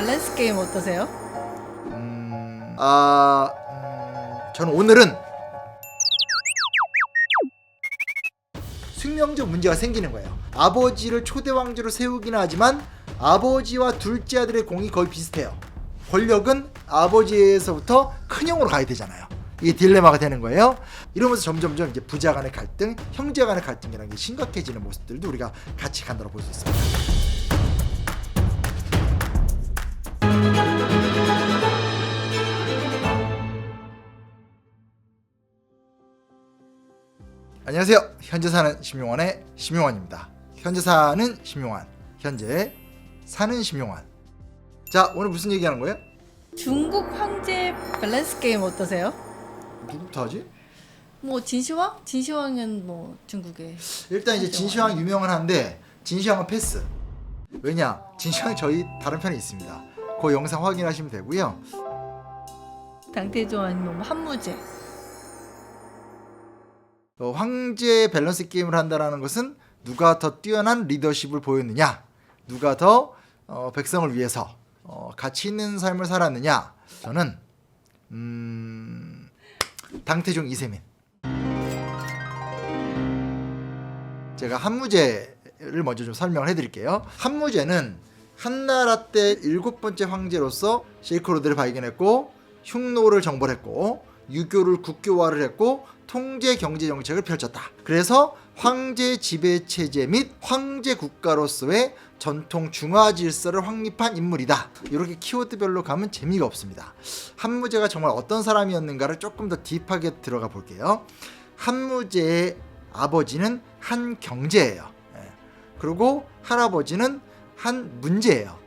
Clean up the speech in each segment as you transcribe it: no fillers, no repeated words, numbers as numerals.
밸런스 게임 어떠세요? 저는 오늘은 숙명적 문제가 생기는 거예요. 아버지를 초대 왕조로 세우긴 하지만 아버지와 둘째 아들의 공이 거의 비슷해요. 권력은 아버지에서부터 큰형으로 가야 되잖아요. 이게 딜레마가 되는 거예요. 이러면서 점점점 이제 부자 간의 갈등, 형제 간의 갈등이라는 게 심각해지는 모습들도 우리가 같이 간다고 볼 수 있습니다. 안녕하세요. 현재 사는 심용환의 심용환입니다. 현재 사는 심용환, 현재 사는 심용환. 자, 오늘 무슨 얘기하는 거예요? 중국 황제 밸런스 게임 어떠세요? 누구부터 하지? 뭐 진시황? 진시황은 뭐 중국의 일단 이제 진시황 유명은 한데 진시황은 패스. 왜냐? 진시황 저희 다른 편에 있습니다. 그 영상 확인하시면 되고요. 당태조 아니면 뭐 한무제. 황제 밸런스 게임을 한다는 것은 누가 더 뛰어난 리더십을 보였느냐, 누가 더 백성을 위해서 가치 있는 삶을 살았느냐. 저는 당태종 이세민. 제가 한무제를 먼저 좀 설명을 해드릴게요. 한무제는 한나라 때 7번째 황제로서 실크로드를 발견했고 흉노를 정벌했고 유교를 국교화를 했고 통제 경제 정책을 펼쳤다. 그래서 황제 지배 체제 및 황제 국가로서의 전통 중화 질서를 확립한 인물이다. 이렇게 키워드별로 가면 재미가 없습니다. 한무제가 정말 어떤 사람이었는가를 조금 더 딥하게 들어가 볼게요. 한무제의 아버지는 한경제예요. 그리고 할아버지는 한문제예요.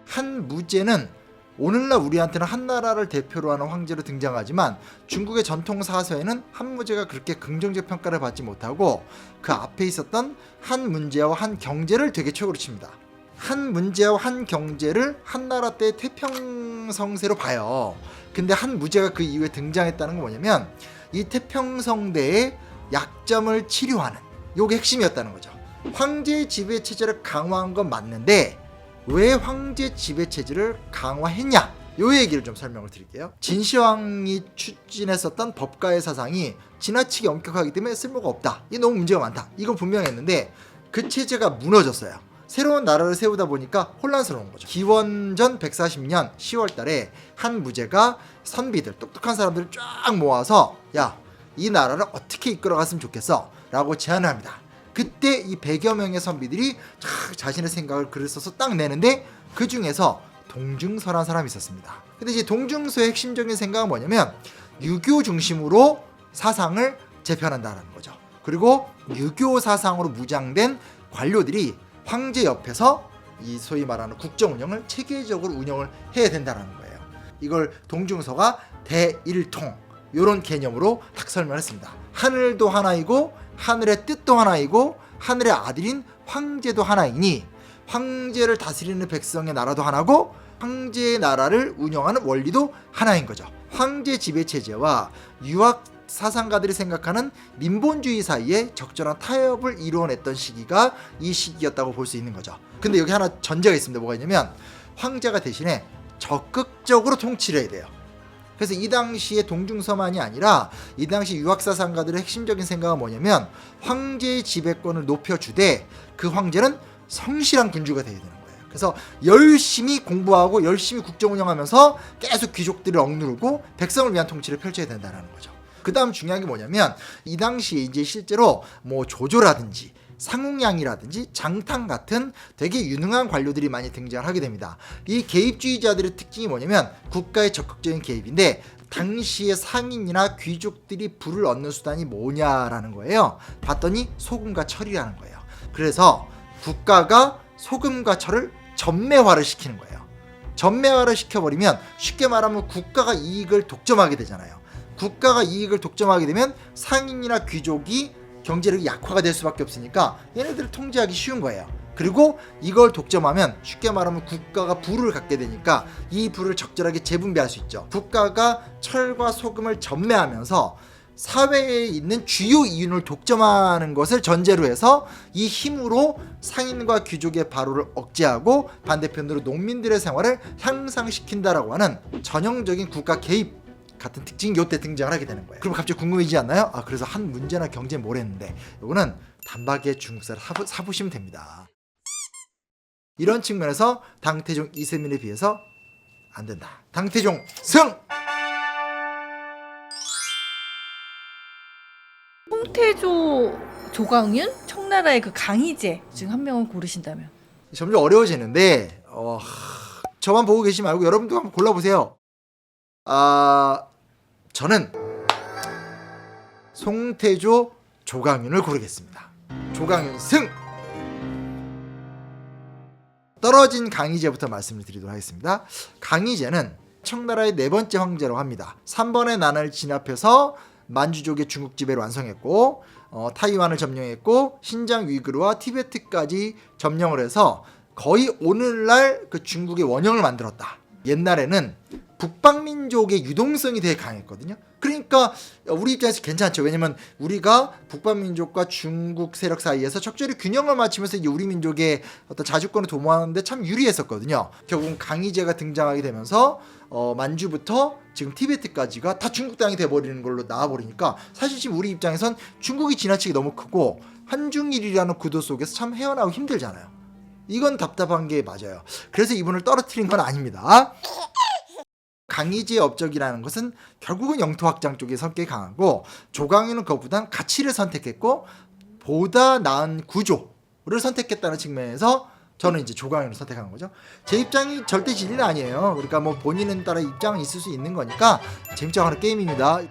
한무제는 오늘날 우리한테는 한나라를 대표로 하는 황제로 등장하지만 중국의 전통 사서에는 한무제가 그렇게 긍정적 평가를 받지 못하고 그 앞에 있었던 한문제와 한경제를 되게 최고로 칩니다. 한문제와 한경제를 한나라 때 태평성세로 봐요. 근데 한무제가 그 이후에 등장했다는 건 뭐냐면 이 태평성대의 약점을 치료하는, 요게 핵심이었다는 거죠. 황제의 지배 체제를 강화한 건 맞는데 왜 황제 지배 체제를 강화했냐? 요 얘기를 좀 설명을 드릴게요. 진시황이 추진했었던 법가의 사상이 지나치게 엄격하기 때문에 쓸모가 없다. 이게 너무 문제가 많다. 이건 분명했는데 그 체제가 무너졌어요. 새로운 나라를 세우다 보니까 혼란스러운 거죠. 기원전 140년 10월 달에 한무제가 선비들, 똑똑한 사람들을 쫙 모아서 야, 이 나라를 어떻게 이끌어갔으면 좋겠어? 라고 제안을 합니다. 그때 이 100여 명의 선비들이 자신의 생각을 글을 써서 딱 내는데 그 중에서 동중서라는 사람이 있었습니다. 근데 이제 동중서의 핵심적인 생각은 뭐냐면 유교 중심으로 사상을 재편한다는 거죠. 그리고 유교 사상으로 무장된 관료들이 황제 옆에서 이 소위 말하는 국정 운영을 체계적으로 운영을 해야 된다는 거예요. 이걸 동중서가 대일통 이런 개념으로 딱 설명했습니다. 하늘도 하나이고 하늘의 뜻도 하나이고 하늘의 아들인 황제도 하나이니 황제를 다스리는 백성의 나라도 하나고 황제의 나라를 운영하는 원리도 하나인 거죠. 황제 지배체제와 유학 사상가들이 생각하는 민본주의 사이에 적절한 타협을 이루어냈던 시기가 이 시기였다고 볼 수 있는 거죠. 근데 여기 하나 전제가 있습니다. 뭐가 있냐면 황제가 대신에 적극적으로 통치를 해야 돼요. 그래서 이 당시에 동중서만이 아니라 이 당시 유학사상가들의 핵심적인 생각은 뭐냐면 황제의 지배권을 높여주되 그 황제는 성실한 군주가 되어야 되는 거예요. 그래서 열심히 공부하고 열심히 국정 운영하면서 계속 귀족들을 억누르고 백성을 위한 통치를 펼쳐야 된다는 거죠. 그 다음 중요한 게 뭐냐면 이 당시에 이제 실제로 뭐 조조라든지 상웅양이라든지 장탕 같은 되게 유능한 관료들이 많이 등장을 하게 됩니다. 이 개입주의자들의 특징이 뭐냐면 국가의 적극적인 개입인데 당시의 상인이나 귀족들이 부를 얻는 수단이 뭐냐라는 거예요. 봤더니 소금과 철이라는 거예요. 그래서 국가가 소금과 철을 전매화를 시키는 거예요. 전매화를 시켜버리면 쉽게 말하면 국가가 이익을 독점하게 되잖아요. 국가가 이익을 독점하게 되면 상인이나 귀족이 경제력이 약화가 될 수밖에 없으니까 얘네들을 통제하기 쉬운 거예요. 그리고 이걸 독점하면 쉽게 말하면 국가가 부를 갖게 되니까 이 부를 적절하게 재분배할 수 있죠. 국가가 철과 소금을 전매하면서 사회에 있는 주요 이윤을 독점하는 것을 전제로 해서 이 힘으로 상인과 귀족의 발호를 억제하고 반대편으로 농민들의 생활을 향상시킨다라고 하는 전형적인 국가 개입 같은 특징이 이때 등장을 하게 되는 거예요. 그럼 갑자기 궁금해지지 않나요? 그래서 한 문제나 경제 뭘 했는데, 이거는 단박에 중국사를 사보시면 됩니다. 이런 측면에서 당태종 이세민에 비해서 안 된다. 당태종 승! 홍태조, 조광윤, 청나라의 그 강희제 중 한 명을 고르신다면? 점점 어려워지는데 저만 보고 계시지 말고 여러분도 한번 골라보세요. 저는 송태조, 조광윤을 고르겠습니다. 조광윤 승! 떨어진 강희제부터 말씀을 드리도록 하겠습니다. 강희제는 청나라의 네 번째 황제라고 합니다. 3번의 난을 진압해서 만주족의 중국 지배를 완성했고 타이완을 점령했고 신장 위구르와 티베트까지 점령을 해서 거의 오늘날 그 중국의 원형을 만들었다. 옛날에는 북방민족의 유동성이 되게 강했거든요. 그러니까 우리 입장에서 괜찮죠. 왜냐면 우리가 북방민족과 중국 세력 사이에서 적절히 균형을 맞추면서 이제 우리 민족의 어떤 자주권을 도모하는데 참 유리했었거든요. 결국은 강희제가 등장하게 되면서 만주부터 지금 티베트까지가 다 중국 땅이 돼버리는 걸로 나와버리니까 사실 지금 우리 입장에선 중국이 지나치게 너무 크고 한중일이라는 구도 속에서 참 헤어나오기 힘들잖아요. 이건 답답한 게 맞아요. 그래서 이분을 떨어뜨린 건 아닙니다. 강희제의 업적이라는 것은 결국은 영토 확장 쪽에 성격이 강하고 조광윤은 그것보단 가치를 선택했고 보다 나은 구조를 선택했다는 측면에서 저는 이제 조광윤을 선택한 거죠. 제 입장이 절대 진리는 아니에요. 그러니까 뭐 본인은 따라 입장이 있을 수 있는 거니까 재밌자고 하는 게임입니다.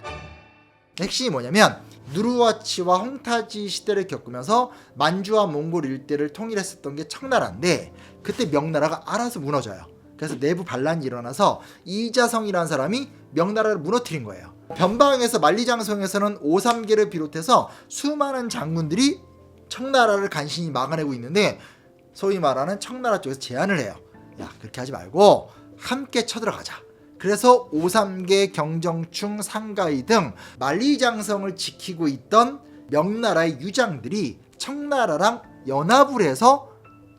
핵심이 뭐냐면 누르와치와 홍타지 시대를 겪으면서 만주와 몽골 일대를 통일했었던 게 청나라인데 그때 명나라가 알아서 무너져요. 그래서 내부 반란이 일어나서 이자성이라는 사람이 명나라를 무너뜨린 거예요. 변방에서 만리장성에서는 오삼계를 비롯해서 수많은 장군들이 청나라를 간신히 막아내고 있는데 소위 말하는 청나라 쪽에서 제안을 해요. 야, 그렇게 하지 말고 함께 쳐들어가자. 그래서 오삼계, 경정충, 상가이 등 만리장성을 지키고 있던 명나라의 유장들이 청나라랑 연합을 해서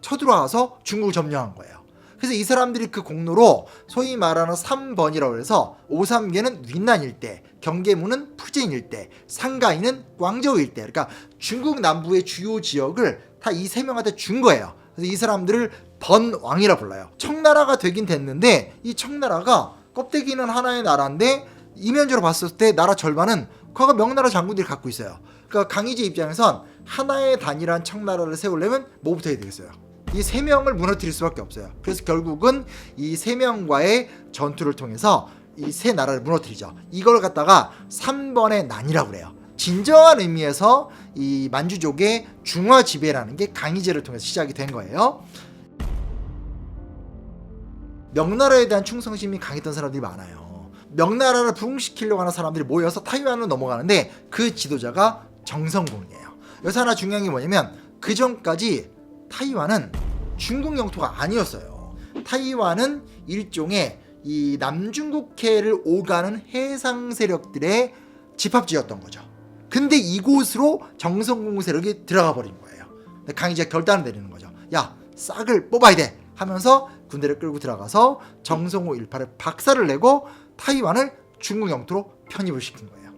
쳐들어와서 중국을 점령한 거예요. 그래서 이 사람들이 그 공로로 소위 말하는 3번이라고 해서 오삼계는 윈난 일대, 경계무는 푸젠 일대, 상가이는 광저우 일대, 그러니까 중국 남부의 주요 지역을 다 이 세 명한테 준 거예요. 그래서 이 사람들을 번왕이라 불러요. 청나라가 되긴 됐는데 이 청나라가 껍데기는 하나의 나라인데 이면적으로 봤을 때 나라 절반은 과거 명나라 장군들이 갖고 있어요. 그러니까 강희제 입장에선 하나의 단일한 청나라를 세우려면 뭐부터 해야 되겠어요? 이 세 명을 무너뜨릴 수밖에 없어요. 그래서 결국은 이 세 명과의 전투를 통해서 이 세 나라를 무너뜨리죠. 이걸 갖다가 3번의 난이라고 그래요. 진정한 의미에서 이 만주족의 중화 지배라는 게 강희제를 통해서 시작이 된 거예요. 명나라에 대한 충성심이 강했던 사람들이 많아요. 명나라를 부흥시키려고 하는 사람들이 모여서 타이완으로 넘어가는데 그 지도자가 정성공이에요. 여기서 하나 중요한 게 뭐냐면 그 전까지 타이완은 중국 영토가 아니었어요. 타이완은 일종의 이 남중국해를 오가는 해상 세력들의 집합지였던 거죠. 근데 이곳으로 정성공 세력이 들어가 버린 거예요. 강희제가 결단을 내리는 거죠. 야, 싹을 뽑아야 돼 하면서 군대를 끌고 들어가서 정성호 일파를 박살을 내고 타이완을 중국 영토로 편입을 시킨 거예요.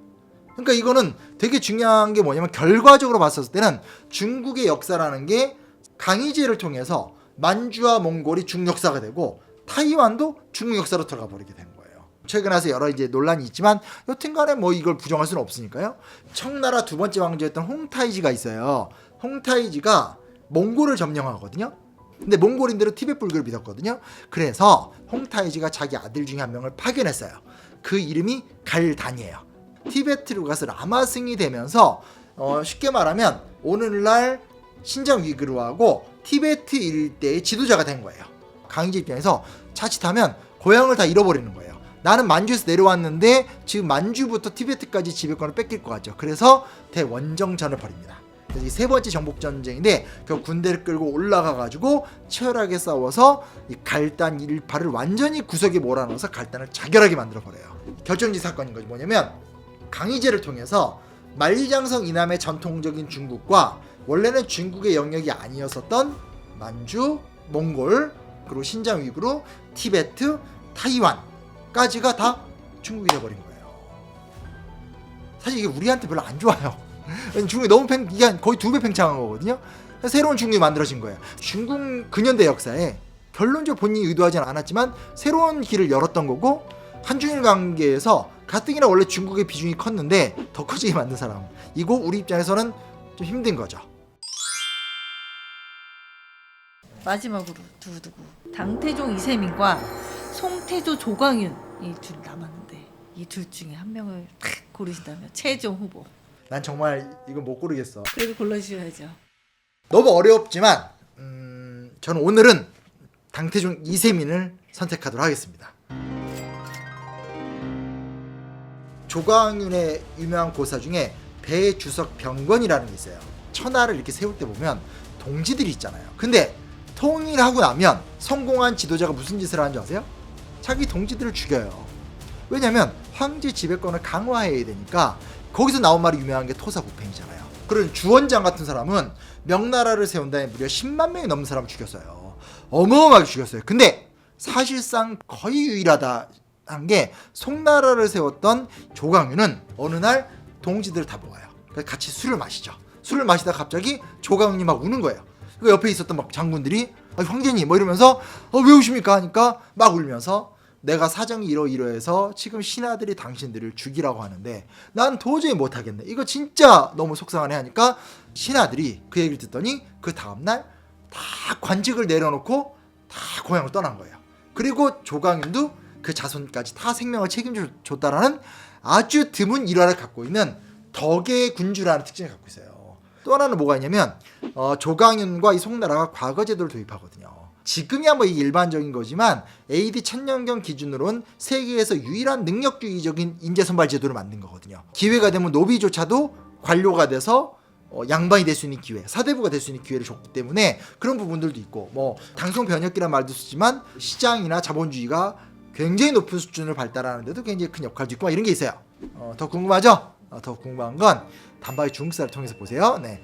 그러니까 이거는 되게 중요한 게 뭐냐면 결과적으로 봤을 때는 중국의 역사라는 게 강희제를 통해서 만주와 몽골이 중국 역사가 되고 타이완도 중국 역사로 들어가 버리게 된 거예요. 최근 와서 여러 이제 논란이 있지만 여튼간에 뭐 이걸 부정할 수는 없으니까요. 청나라 두 번째 왕조였던 홍타이지가 있어요. 홍타이지가 몽골을 점령하거든요. 근데 몽골인들은 티베트 불교를 믿었거든요. 그래서 홍타이지가 자기 아들 중에 한 명을 파견했어요. 그 이름이 갈단이에요. 티베트로 가서 라마승이 되면서 쉽게 말하면 오늘날 신장 위구르하고 티베트 일대의 지도자가 된 거예요. 강희제 입장에서 자칫하면 고향을 다 잃어버리는 거예요. 나는 만주에서 내려왔는데 지금 만주부터 티베트까지 지배권을 뺏길 것 같죠. 그래서 대원정전을 벌입니다. 그래서 이 세 번째 정복전쟁인데 결국 군대를 끌고 올라가가지고 치열하게 싸워서 이 갈단 일파를 완전히 구석에 몰아넣어서 갈단을 자결하게 만들어버려요. 결정적 사건인 거죠. 뭐냐면 강희제를 통해서 만리장성 이남의 전통적인 중국과 원래는 중국의 영역이 아니었었던 만주, 몽골, 그리고 신장 위구르, 티베트, 타이완까지가 다 중국이 돼버린 거예요. 사실 이게 우리한테 별로 안 좋아요. 중국이 너무 이게 거의 2배 팽창한 거거든요. 새로운 중국이 만들어진 거예요. 중국 근현대 역사에 결론적으로 본인이 의도하지는 않았지만 새로운 길을 열었던 거고, 한중일 관계에서 가뜩이나 원래 중국의 비중이 컸는데 더 커지게 만든 사람이고, 우리 입장에서는 좀 힘든 거죠. 마지막으로 두고두고 당태종 이세민과 송태조 조광윤 이 둘 남았는데 이 둘 중에 한 명을 탁 고르신다면 최종 후보. 난 정말 이거 못 고르겠어. 그래도 골라주셔야죠. 너무 어렵지만 저는 오늘은 당태종 이세민을 선택하도록 하겠습니다. 조광윤의 유명한 고사 중에 배주석 병권이라는 게 있어요. 천하를 이렇게 세울 때 보면 동지들이 있잖아요. 근데 통일하고 나면 성공한 지도자가 무슨 짓을 하는지 아세요? 자기 동지들을 죽여요. 왜냐면 황제 지배권을 강화해야 되니까. 거기서 나온 말이 유명한 게 토사구팽이잖아요. 그런 주원장 같은 사람은 명나라를 세운 다음에 무려 10만 명이 넘는 사람을 죽였어요. 어마어마하게 죽였어요. 근데 사실상 거의 유일하다 한 게 송나라를 세웠던 조광윤은 어느 날 동지들을 다 모아요. 그래서 같이 술을 마시죠. 술을 마시다 갑자기 조광윤이 막 우는 거예요. 그 옆에 있었던 막 장군들이 황제님 뭐 이러면서 왜 우십니까 하니까 막 울면서 내가 사정이 이러이러해서 지금 신하들이 당신들을 죽이라고 하는데 난 도저히 못하겠네. 이거 진짜 너무 속상하네 하니까 신하들이 그 얘기를 듣더니 그 다음날 다 관직을 내려놓고 다 고향을 떠난 거예요. 그리고 조광윤도 그 자손까지 다 생명을 책임져줬다라는 아주 드문 일화를 갖고 있는 덕의 군주라는 특징을 갖고 있어요. 또 하나는 뭐가 있냐면 조광윤과 이 송나라가 과거 제도를 도입하거든요. 지금이야 뭐 이게 일반적인 거지만 AD 1000년경 기준으로는 세계에서 유일한 능력주의적인 인재 선발 제도를 만든 거거든요. 기회가 되면 노비조차도 관료가 돼서 양반이 될 수 있는 기회, 사대부가 될 수 있는 기회를 줬기 때문에 그런 부분들도 있고, 뭐 당성 변혁기란 말도 쓰지만 시장이나 자본주의가 굉장히 높은 수준을 발달하는데도 굉장히 큰 역할도 있고 이런 게 있어요. 더 궁금하죠? 더 궁금한 건 단박에 중국사를 통해서 보세요. 네.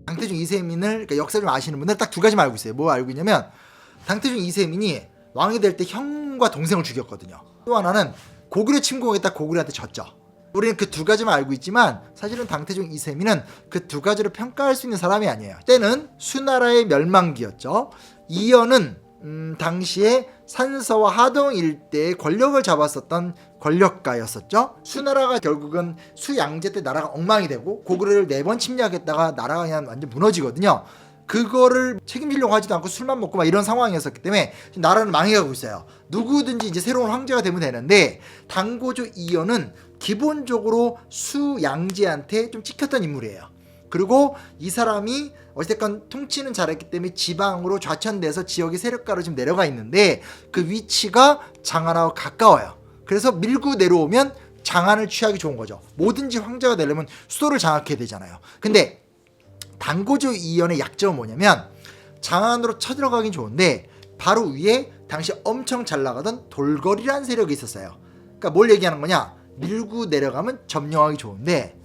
당태종 이세민을, 그러니까 역사 좀 아시는 분들 딱 2가지만 알고 있어요. 뭐 알고 있냐면 당태종 이세민이 왕이 될 때 형과 동생을 죽였거든요. 또 하나는 고구려 침공했다 고구려한테 졌죠. 우리는 그 2가지만 알고 있지만 사실은 당태종 이세민은 그 2가지를 평가할 수 있는 사람이 아니에요. 때는 수나라의 멸망기였죠. 이연은 당시에 산서와 하동 일대의 권력을 잡았었던 권력가였었죠. 수나라가 결국은 수양제 때 나라가 엉망이 되고 고구려를 4번 침략했다가 나라가 그냥 완전 무너지거든요. 그거를 책임지려고 하지도 않고 술만 먹고 막 이런 상황이었었기 때문에 지금 나라는 망해가고 있어요. 누구든지 이제 새로운 황제가 되면 되는데 당고조 이연은 기본적으로 수양제한테 좀 찍혔던 인물이에요. 그리고 이 사람이 어쨌든 통치는 잘했기 때문에 지방으로 좌천돼서 지역의 세력가로 지금 내려가 있는데 그 위치가 장안하고 가까워요. 그래서 밀고 내려오면 장안을 취하기 좋은 거죠. 뭐든지 황제가 되려면 수도를 장악해야 되잖아요. 근데 당고조 이연의 약점은 뭐냐면 장안으로 쳐들어가긴 좋은데 바로 위에 당시 엄청 잘 나가던 돌거리라는 세력이 있었어요. 그러니까 뭘 얘기하는 거냐? 밀고 내려가면 점령하기 좋은데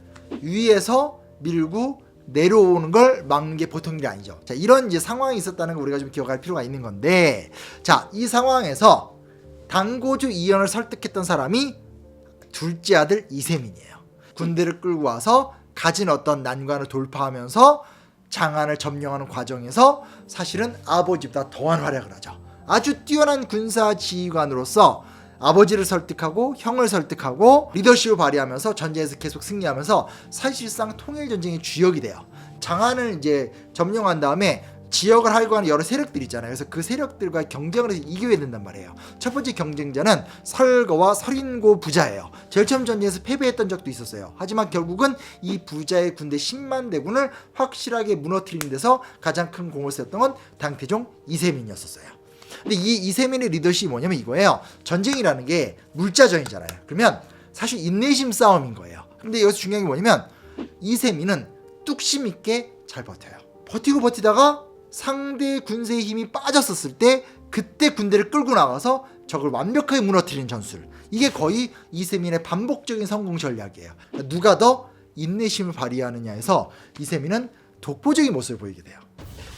위에서 밀고 내려오는 걸 막는 게 보통 일이 아니죠. 자, 이런 이제 상황이 있었다는 걸 우리가 좀 기억할 필요가 있는 건데, 자, 이 상황에서 당고조 이연을 설득했던 사람이 둘째 아들 이세민이에요. 군대를 끌고 와서 가진 어떤 난관을 돌파하면서 장안을 점령하는 과정에서 사실은 아버지보다 더한 활약을 하죠. 아주 뛰어난 군사 지휘관으로서 아버지를 설득하고 형을 설득하고 리더십을 발휘하면서 전쟁에서 계속 승리하면서 사실상 통일전쟁의 주역이 돼요. 장안을 이제 점령한 다음에 지역을 할거하는 여러 세력들이 있잖아요. 그래서 그 세력들과 경쟁을 해서 이겨야 된단 말이에요. 첫 번째 경쟁자는 설거와 설인고 부자예요. 제일 처음 전쟁에서 패배했던 적도 있었어요. 하지만 결국은 이 부자의 군대 10만 대군을 확실하게 무너뜨리는 데서 가장 큰 공을 세웠던 건 당태종 이세민이었었어요. 근데 이 이세민의 리더십이 뭐냐면 이거예요. 전쟁이라는 게 물자전이잖아요. 그러면 사실 인내심 싸움인 거예요. 근데 여기서 중요한 게 뭐냐면 이세민은 뚝심 있게 잘 버텨요. 버티고 버티다가 상대 군세의 힘이 빠졌었을 때 그때 군대를 끌고 나가서 적을 완벽하게 무너뜨리는 전술. 이게 거의 이세민의 반복적인 성공 전략이에요. 누가 더 인내심을 발휘하느냐에서 이세민은 독보적인 모습을 보이게 돼요.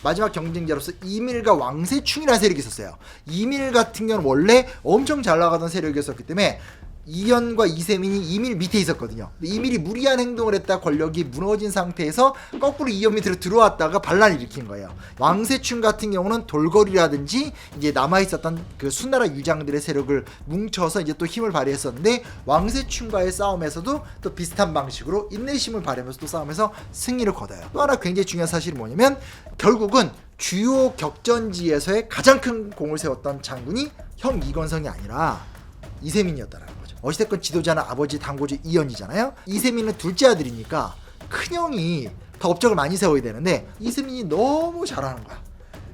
마지막 경쟁자로서 이밀과 왕세충이라는 세력이 있었어요. 이밀 같은 경우는 원래 엄청 잘 나가던 세력이었기 때문에 이현과 이세민이 이밀 밑에 있었거든요. 이밀이 무리한 행동을 했다 권력이 무너진 상태에서 거꾸로 이현 밑으로 들어왔다가 반란을 일으킨 거예요. 왕세충 같은 경우는 돌거리라든지 이제 남아있었던 그 수나라 유장들의 세력을 뭉쳐서 이제 또 힘을 발휘했었는데, 왕세충과의 싸움에서도 또 비슷한 방식으로 인내심을 발휘하면서 또 싸움에서 승리를 거둬요. 또 하나 굉장히 중요한 사실이 뭐냐면, 결국은 주요 격전지에서의 가장 큰 공을 세웠던 장군이 형 이건성이 아니라 이세민이었다라는 거죠. 어찌됐건 지도자는 아버지 당고주 이현이잖아요. 이세민은 둘째 아들이니까 큰형이 더 업적을 많이 세워야 되는데 이세민이 너무 잘하는 거야.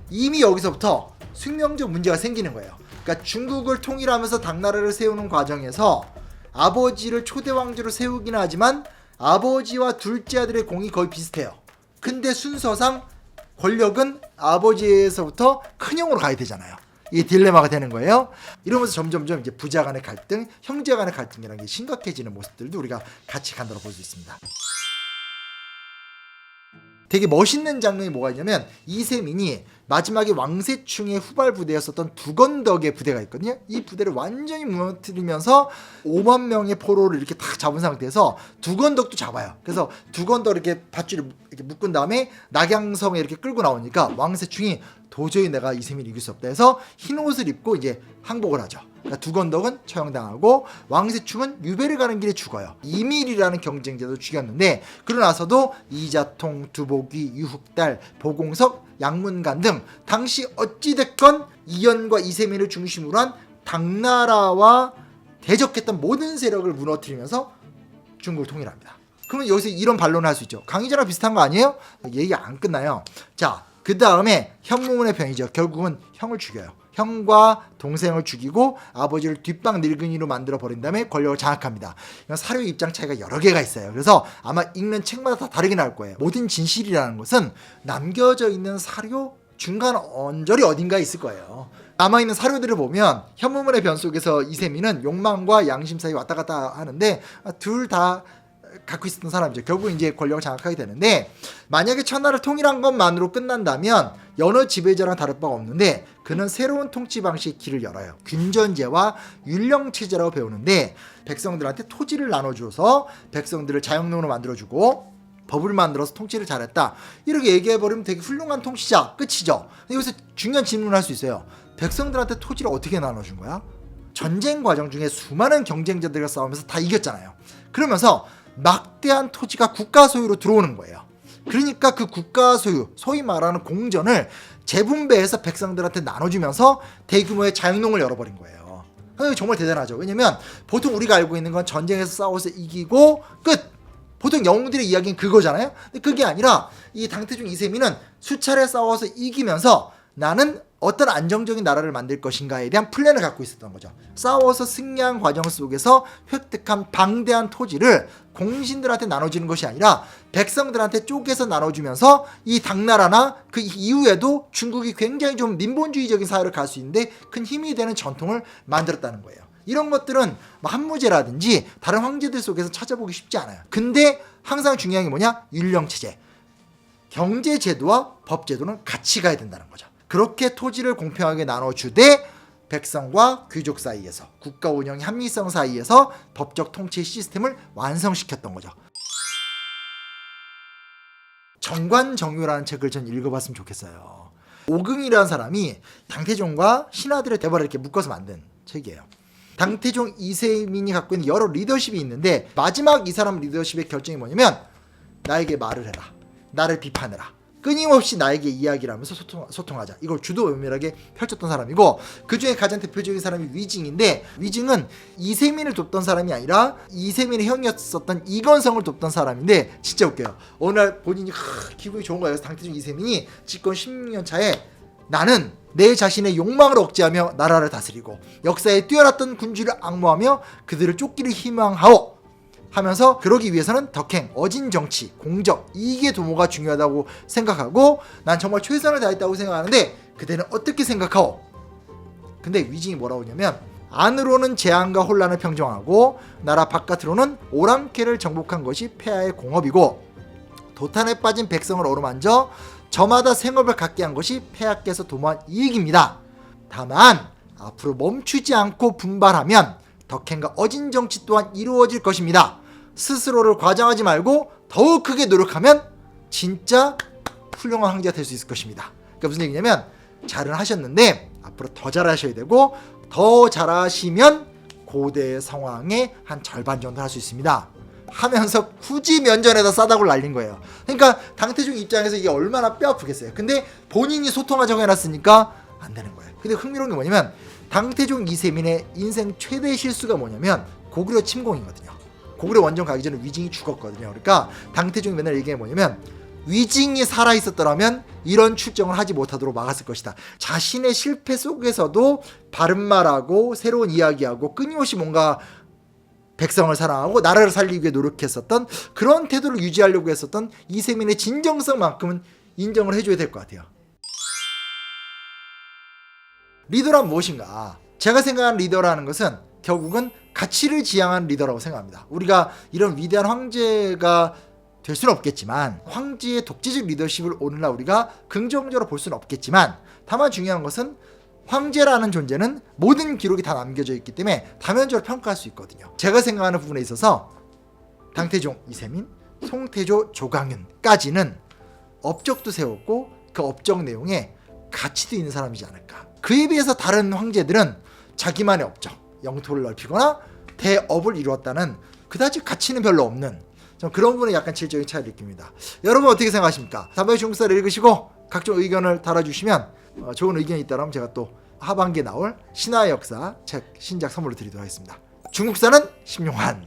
이미 여기서부터 숙명적 문제가 생기는 거예요. 그러니까 중국을 통일하면서 당나라를 세우는 과정에서 아버지를 초대 왕조로 세우긴 하지만 아버지와 둘째 아들의 공이 거의 비슷해요. 근데 순서상 권력은 아버지에서부터 큰형으로 가야 되잖아요. 이게 딜레마가 되는 거예요. 이러면서 점점점 이제 부자 간의 갈등, 형제 간의 갈등이라는 게 심각해지는 모습들도 우리가 같이 간다고 볼 수 있습니다. 되게 멋있는 장면이 뭐가 있냐면, 이세민이 마지막에 왕세충의 후발 부대였었던 두건덕의 부대가 있거든요. 이 부대를 완전히 무너뜨리면서 5만 명의 포로를 이렇게 딱 잡은 상태에서 두건덕도 잡아요. 그래서 두건덕을 이렇게 밧줄을 이렇게 묶은 다음에 낙양성에 이렇게 끌고 나오니까 왕세충이 도저히 내가 이세민을 이길 수 없다 해서 흰 옷을 입고 이제 항복을 하죠. 그러니까 두건덕은 처형당하고 왕세충은 유배를 가는 길에 죽어요. 이밀이라는 경쟁자도 죽였는데, 그러고 나서도 이자통, 두보기, 유흑달, 보공석, 양문간 등 당시 어찌됐건 이현과 이세민을 중심으로 한 당나라와 대적했던 모든 세력을 무너뜨리면서 중국을 통일합니다. 그러면 여기서 이런 반론을 할 수 있죠. 강희자랑 비슷한 거 아니에요? 얘기가 안 끝나요. 자, 그 다음에 현무문의 변이죠. 결국은 형을 죽여요. 형과 동생을 죽이고 아버지를 뒷방 늙은이로 만들어 버린 다음에 권력을 장악합니다. 이건 사료 입장 차이가 여러 개가 있어요. 그래서 아마 읽는 책마다 다 다르게 나올 거예요. 모든 진실이라는 것은 남겨져 있는 사료 중간 언저리 어딘가에 있을 거예요. 남아있는 사료들을 보면 현무문의 변 속에서 이세민은 욕망과 양심 사이 왔다 갔다 하는데 둘 다 갖고 있었던 사람이죠. 결국 이제 권력을 장악하게 되는데, 만약에 천하를 통일한 것만으로 끝난다면 여느 지배자랑 다를 바가 없는데, 그는 새로운 통치 방식의 길을 열어요. 균전제와 율령체제라고 배우는데, 백성들한테 토지를 나눠줘서 백성들을 자영농으로 만들어주고 법을 만들어서 통치를 잘했다, 이렇게 얘기해버리면 되게 훌륭한 통치자 끝이죠. 근데 여기서 중요한 질문을 할 수 있어요. 백성들한테 토지를 어떻게 나눠준 거야? 전쟁 과정 중에 수많은 경쟁자들과 싸우면서 다 이겼잖아요. 그러면서 막대한 토지가 국가 소유로 들어오는 거예요. 그러니까 그 국가 소유, 소위 말하는 공전을 재분배해서 백성들한테 나눠주면서 대규모의 자영농을 열어버린 거예요. 정말 대단하죠. 왜냐면 보통 우리가 알고 있는 건 전쟁에서 싸워서 이기고 끝! 보통 영웅들의 이야기는 그거잖아요. 근데 그게 아니라 이 당태종 이세민은 수차례 싸워서 이기면서 나는 어떤 안정적인 나라를 만들 것인가에 대한 플랜을 갖고 있었던 거죠. 싸워서 승리한 과정 속에서 획득한 방대한 토지를 공신들한테 나눠주는 것이 아니라 백성들한테 쪼개서 나눠주면서 이 당나라나 그 이후에도 중국이 굉장히 좀 민본주의적인 사회를 갈 수 있는데 큰 힘이 되는 전통을 만들었다는 거예요. 이런 것들은 한무제라든지 다른 황제들 속에서 찾아보기 쉽지 않아요. 근데 항상 중요한 게 뭐냐? 율령체제. 경제제도와 법제도는 같이 가야 된다는 거죠. 그렇게 토지를 공평하게 나눠주되 백성과 귀족 사이에서, 국가 운영의 합리성 사이에서 법적 통치 시스템을 완성시켰던 거죠. 정관정유라는 책을 전 읽어봤으면 좋겠어요. 오긍이라는 사람이 당태종과 신하들의 대화를 이렇게 묶어서 만든 책이에요. 당태종 이세민이 갖고 있는 여러 리더십이 있는데, 마지막 이 사람 리더십의 결정이 뭐냐면, 나에게 말을 해라, 나를 비판해라, 끊임없이 나에게 이야기를 하면서 소통하자. 이걸 주도 면밀하게 펼쳤던 사람이고, 그 중에 가장 대표적인 사람이 위징인데, 위징은 이세민을 돕던 사람이 아니라 이세민의 형이었었던 이건성을 돕던 사람인데, 진짜 웃겨요. 어느 날 본인이 기분이 좋은 거예요. 당태종 이세민이 집권 16년 차에 나는 내 자신의 욕망을 억제하며 나라를 다스리고 역사에 뛰어났던 군주를 악모하며 그들을 쫓기를 희망하오 하면서, 그러기 위해서는 덕행, 어진 정치, 공적, 이익의 도모가 중요하다고 생각하고 난 정말 최선을 다했다고 생각하는데 그대는 어떻게 생각하오? 근데 위징이 뭐라고 하냐면 안으로는 재앙과 혼란을 평정하고 나라 바깥으로는 오랑캐를 정복한 것이 폐하의 공업이고 도탄에 빠진 백성을 어루만져 저마다 생업을 갖게 한 것이 폐하께서 도모한 이익입니다. 다만 앞으로 멈추지 않고 분발하면 덕행과 어진 정치 또한 이루어질 것입니다. 스스로를 과장하지 말고 더욱 크게 노력하면 진짜 훌륭한 황제가 될 수 있을 것입니다. 그러니까 무슨 얘기냐면 잘은 하셨는데 앞으로 더 잘하셔야 되고 더 잘하시면 고대 성왕의 한 절반 정도 할 수 있습니다. 하면서 굳이 면전에다 싸다구를 날린 거예요. 그러니까 당태종 입장에서 이게 얼마나 뼈 아프겠어요. 근데 본인이 소통하자고 해놨으니까 안 되는 거예요. 근데 흥미로운 게 뭐냐면 당태종 이세민의 인생 최대 실수가 뭐냐면 고구려 침공이거든요. 고구려 원정 가기 전에 위징이 죽었거든요. 그러니까 당태종이 맨날 얘기해 뭐냐면 위징이 살아있었더라면 이런 출정을 하지 못하도록 막았을 것이다. 자신의 실패 속에서도 바른 말하고 새로운 이야기하고 끊임없이 뭔가 백성을 사랑하고 나라를 살리기 위해 노력했었던 그런 태도를 유지하려고 했었던 이세민의 진정성만큼은 인정을 해줘야 될 것 같아요. 리더란 무엇인가? 제가 생각하는 리더라는 것은 결국은 가치를 지향한 리더라고 생각합니다. 우리가 이런 위대한 황제가 될 수는 없겠지만 황제의 독재적 리더십을 오늘날 우리가 긍정적으로 볼 수는 없겠지만 다만 중요한 것은 황제라는 존재는 모든 기록이 다 남겨져 있기 때문에 다면적으로 평가할 수 있거든요. 제가 생각하는 부분에 있어서 당태종 이세민, 송태조 조강윤까지는 업적도 세웠고 그 업적 내용에 가치도 있는 사람이지 않을까. 그에 비해서 다른 황제들은 자기만의 업적, 영토를 넓히거나 대업을 이루었다는 그다지 가치는 별로 없는 그런 부분에 약간 질적인 차이를 느낍니다. 여러분 어떻게 생각하십니까? 단박에 중국사를 읽으시고 각종 의견을 달아주시면 좋은 의견이 있다면 제가 또 하반기에 나올 신화의 역사 책 신작 선물로 드리도록 하겠습니다. 중국사는 심용환.